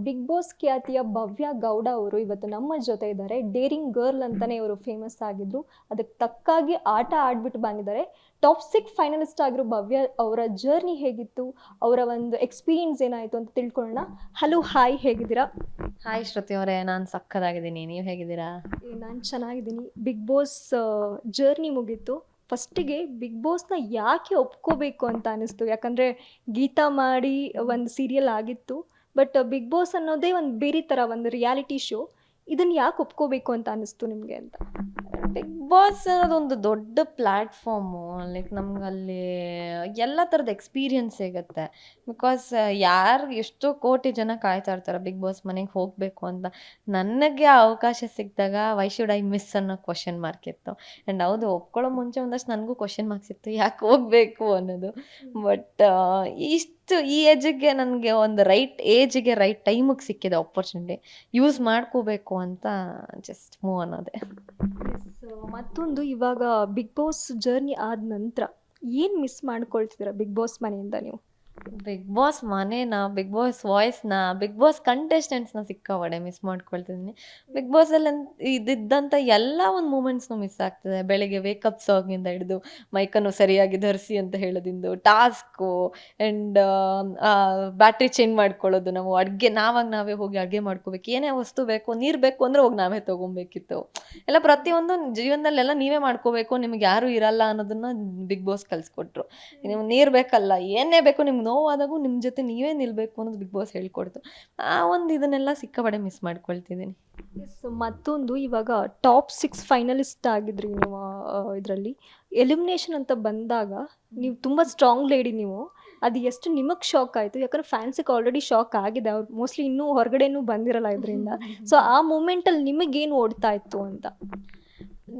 Big boss ಖ್ಯಾತಿಯ ಭವ್ಯ ಗೌಡ ಅವರು ಇವತ್ತು ನಮ್ಮ ಜೊತೆ ಇದ್ದಾರೆ. ಡೇರಿಂಗ್ ಗರ್ಲ್ ಅಂತಾನೆ ಇವರು ಫೇಮಸ್ ಆಗಿದ್ರು. ಅದಕ್ಕೆ ತಕ್ಕಾಗಿ ಆಟ ಆಡ್ಬಿಟ್ಟು ಬಂದಿದ್ದಾರೆ. ಟಾಪ್ 6 ಫೈನಲಿಸ್ಟ್ ಆಗಿರೋ ಭವ್ಯ ಅವರ ಜರ್ನಿ ಹೇಗಿತ್ತು, ಅವರ ಒಂದು ಎಕ್ಸ್ಪೀರಿಯನ್ಸ್ ಏನಾಯಿತು ಅಂತ ತಿಳ್ಕೊಳ್ಳೋಣ. ಹಲೋ, ಹಾಯ್, ಹೇಗಿದ್ದೀರಾ? ಹಾಯ್ ಶ್ರುತಿ ಅವರೇ, ನಾನು ಸಕ್ಕದಾಗಿದ್ದೀನಿ. ನೀವು ಹೇಗಿದ್ದೀರಾ? ನಾನು ಚೆನ್ನಾಗಿದ್ದೀನಿ. ಬಿಗ್ ಬಾಸ್ ಜರ್ನಿ ಮುಗೀತು. ಫಸ್ಟಿಗೆ ಬಿಗ್ ಬಾಸ್ನ ಯಾಕೆ ಒಪ್ಕೋಬೇಕು ಅಂತ ಅನಿಸ್ತು? ಯಾಕಂದರೆ ಗೀತಾ ಮಾಡಿ ಒಂದು ಸೀರಿಯಲ್ ಆಗಿತ್ತು. ಬಟ್ ಬಿಗ್ ಬಾಸ್ ಅನ್ನೋದೇ ಒಂದು ಬೇರೆ ಥರ ಒಂದು ರಿಯಾಲಿಟಿ ಶೋ. ಇದನ್ನು ಯಾಕೆ ಒಪ್ಕೋಬೇಕು ಅಂತ ಅನಿಸ್ತು ನಿಮಗೆ ಅಂತ? ಬಿಗ್ ಬಾಸ್ ಅನ್ನೋದೊಂದು ದೊಡ್ಡ ಪ್ಲ್ಯಾಟ್ಫಾರ್ಮು. ಲೈಕ್ ನಮ್ಗೆ ಅಲ್ಲಿ ಎಲ್ಲ ಥರದ ಎಕ್ಸ್ಪೀರಿಯನ್ಸ್ ಸಿಗುತ್ತೆ. ಬಿಕಾಸ್ ಯಾರು ಎಷ್ಟೋ ಕೋಟಿ ಜನ ಕಾಯ್ತಾ ಇರ್ತಾರೆ ಬಿಗ್ ಬಾಸ್ ಮನೆಗೆ ಹೋಗಬೇಕು ಅಂತ. ನನಗೆ ಆ ಅವಕಾಶ ಸಿಕ್ಕಿದಾಗ ವೈ ಶುಡ್ ಐ ಮಿಸ್ ಅನ್ನೋ ಕ್ವಶನ್ ಮಾರ್ಕ್ ಇತ್ತು. ಆ್ಯಂಡ್ ಹೌದು, ಒಪ್ಕೊಳ್ಳೋ ಮುಂಚೆ ಒಂದಷ್ಟು ನನಗೂ ಕ್ವಶನ್ ಮಾರ್ಕ್ಸ್ ಇತ್ತು, ಯಾಕೆ ಹೋಗಬೇಕು ಅನ್ನೋದು. ಬಟ್ ಈ ಏಜಿಗೆ ನನಗೆ ಒಂದು ರೈಟ್ ಏಜಿಗೆ ರೈಟ್ ಟೈಮಿಗೆ ಸಿಕ್ಕಿದೆ ಆಪರ್ಚುನಿಟಿ. ಯೂಸ್ ಮಾಡ್ಕೋಬೇಕು ಅಂತ ಜಸ್ಟ್ ಮೂವ್ ಅನ್ನೋದೆ. ಮತ್ತೊಂದು, ಇವಾಗ ಬಿಗ್ ಬಾಸ್ ಜರ್ನಿ ಆದ ನಂತರ ಏನು ಮಿಸ್ ಮಾಡ್ಕೊಳ್ತಿದ್ದೀರಾ ಬಿಗ್ ಬಾಸ್ ಮನೆಯಿಂದ ನೀವು? ಬಿಗ್ ಬಾಸ್ ಮನೇನ, ಬಿಗ್ ಬಾಸ್ ವಾಯ್ಸ್ನ, ಬಿಗ್ ಬಾಸ್ ಕಂಟೆಸ್ಟೆಂಟ್ಸ್ನ ಸಿಕ್ಕಾಪಟ್ಟೆ ಮಿಸ್ ಮಾಡ್ಕೊಳ್ತಿದ್ದೀನಿ. ಬಿಗ್ ಬಾಸಲ್ಲಿ ಇದ್ದಂಥ ಎಲ್ಲ ಒಂದು ಮೂಮೆಂಟ್ಸ್ನು ಮಿಸ್ ಆಗ್ತದೆ. ಬೆಳಿಗ್ಗೆ ವೇಕಪ್ ಸಾಂಗಿಂದ ಹಿಡಿದು ಮೈಕನ್ನು ಸರಿಯಾಗಿ ಧರಿಸಿ ಅಂತ ಹೇಳೋದಿಂದು, ಟಾಸ್ಕು ಆ್ಯಂಡ್ ಬ್ಯಾಟ್ರಿ ಚೇಂಜ್ ಮಾಡ್ಕೊಳ್ಳೋದು. ನಾವು ಅಡುಗೆ ನಾವೇ ಹೋಗಿ ಅಡುಗೆ ಮಾಡ್ಕೋಬೇಕು. ಏನೇ ವಸ್ತು ಬೇಕು, ನೀರು ಬೇಕು ಅಂದರೆ ಹೋಗಿ ನಾವೇ ತೊಗೊಬೇಕಿತ್ತು. ಎಲ್ಲ ಪ್ರತಿಯೊಂದು ಜೀವನದಲ್ಲೆಲ್ಲ ನೀವೇ ಮಾಡ್ಕೋಬೇಕು, ನಿಮ್ಗೆ ಯಾರೂ ಇರಲ್ಲ ಅನ್ನೋದನ್ನು ಬಿಗ್ ಬಾಸ್ ಕಲಿಸ್ಕೊಟ್ರು. ನೀವು ನೀರು ಬೇಕಲ್ಲ, ಏನೇ ಬೇಕು, ನಿಮ್ಗೆ ನೋವಾದಾಗೂ ನಿಮ್ಮ ಜೊತೆ ನೀವೇ ನಿಲ್ಲಬೇಕು ಅನ್ನೋದು ಬಿಗ್ ಬಾಸ್ ಹೇಳ್ಕೊಡ್ತು. ಆ ಒಂದು ಇದನ್ನೆಲ್ಲ ಸಿಕ್ಕಾಪಟ್ಟೆ ಮಿಸ್ ಮಾಡ್ಕೊಳ್ತಿದ್ದೀನಿ. ಮತ್ತೊಂದು, ಇವಾಗ ಟಾಪ್ 6 ಫೈನಲಿಸ್ಟ್ ಆಗಿದ್ರಿ ನೀವು. ಇದರಲ್ಲಿ ಎಲಿಮಿನೇಷನ್ ಅಂತ ಬಂದಾಗ ನೀವು ತುಂಬ ಸ್ಟ್ರಾಂಗ್ ಲೇಡಿ ನೀವು. ಅದು ಎಷ್ಟು ನಿಮಗೆ ಶಾಕ್ ಆಯಿತು? ಯಾಕಂದರೆ ಫ್ಯಾನ್ಸಿಗೆ ಆಲ್ರೆಡಿ ಶಾಕ್ ಆಗಿದೆ. ಅವ್ರು ಮೋಸ್ಟ್ಲಿ ಇನ್ನೂ ಹೊರಗಡೆನೂ ಬಂದಿರಲ್ಲ ಇದರಿಂದ. ಸೊ ಆ ಮೂಮೆಂಟಲ್ಲಿ ನಿಮಗೇನು ಓಡ್ತಾ ಇತ್ತು ಅಂತ?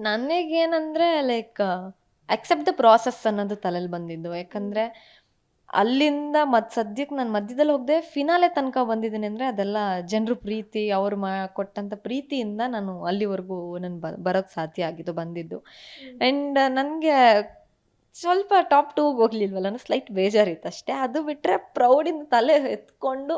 ನನಗೇನಂದರೆ ಲೈಕ್ ಅಕ್ಸೆಪ್ಟ್ ದ ಪ್ರಾಸೆಸ್ ಅನ್ನೋದು ತಲೆಯಲ್ಲಿ ಬಂದಿದ್ದು. ಯಾಕಂದರೆ ಅಲ್ಲಿಂದ ಸದ್ಯಕ್ಕೆ ನಾನು ಮಧ್ಯದಲ್ಲಿ ಹೋಗದೆ ಫಿನಾಲೆ ತನಕ ಬಂದಿದ್ದೀನಿ ಅಂದರೆ ಅದೆಲ್ಲ ಜನರು ಪ್ರೀತಿ, ಅವ್ರು ಕೊಟ್ಟಂಥ ಪ್ರೀತಿಯಿಂದ ನಾನು ಅಲ್ಲಿವರೆಗೂ ನಾನು ಬರೋಕ್ಕೆ ಸಾಧ್ಯ ಆಗಿದ್ದು, ಬಂದಿದ್ದು. ಆ್ಯಂಡ್ ನನಗೆ ಸ್ವಲ್ಪ ಟಾಪ್ 2ಗೆ ಹೋಗ್ಲಿಲ್ವಲ್ಲ ಅನ್ನೋ ಸ್ಲೈಟ್ ಬೇಜಾರಿತ್ತು ಅಷ್ಟೇ. ಅದು ಬಿಟ್ಟರೆ ಪ್ರೌಡಿಂದ ತಲೆ ಎತ್ಕೊಂಡು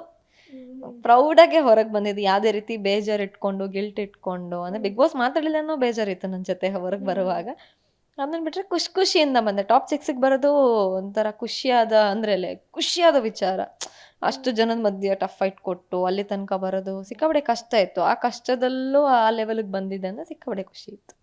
ಪ್ರೌಡಾಗೆ ಹೊರಗೆ ಬಂದಿದ್ದು. ಯಾವುದೇ ರೀತಿ ಬೇಜಾರು ಇಟ್ಕೊಂಡು, ಗಿಲ್ಟ್ ಇಟ್ಕೊಂಡು, ಅಂದರೆ ಬಿಗ್ ಬಾಸ್ ಮಾತಾಡಲಿಲ್ಲ ಅನ್ನೋ ಬೇಜಾರಿತ್ತು ನನ್ನ ಜೊತೆ ಹೊರಗೆ ಬರುವಾಗ. ಅದನ್ನ ಬಿಟ್ಟರೆ ಖುಷಿಯಿಂದ ಬಂದೆ. ಟಾಪ್ 6ಗೆ ಬರೋದು ಒಂಥರ ಖುಷಿಯಾದ ವಿಚಾರ. ಅಷ್ಟು ಜನದ ಮಧ್ಯೆ ಟಫ್ ಫೈಟ್ ಕೊಟ್ಟು ಅಲ್ಲಿ ತನಕ ಬರೋದು ಸಿಕ್ಕಾಪಟ್ಟೆ ಕಷ್ಟ ಇತ್ತು. ಆ ಕಷ್ಟದಲ್ಲೂ ಆ ಲೆವೆಲ್ಗೆ ಬಂದಿದ್ದೆ ಅಂದರೆ ಸಿಕ್ಕಾಪಟ್ಟೆ ಖುಷಿ ಇತ್ತು.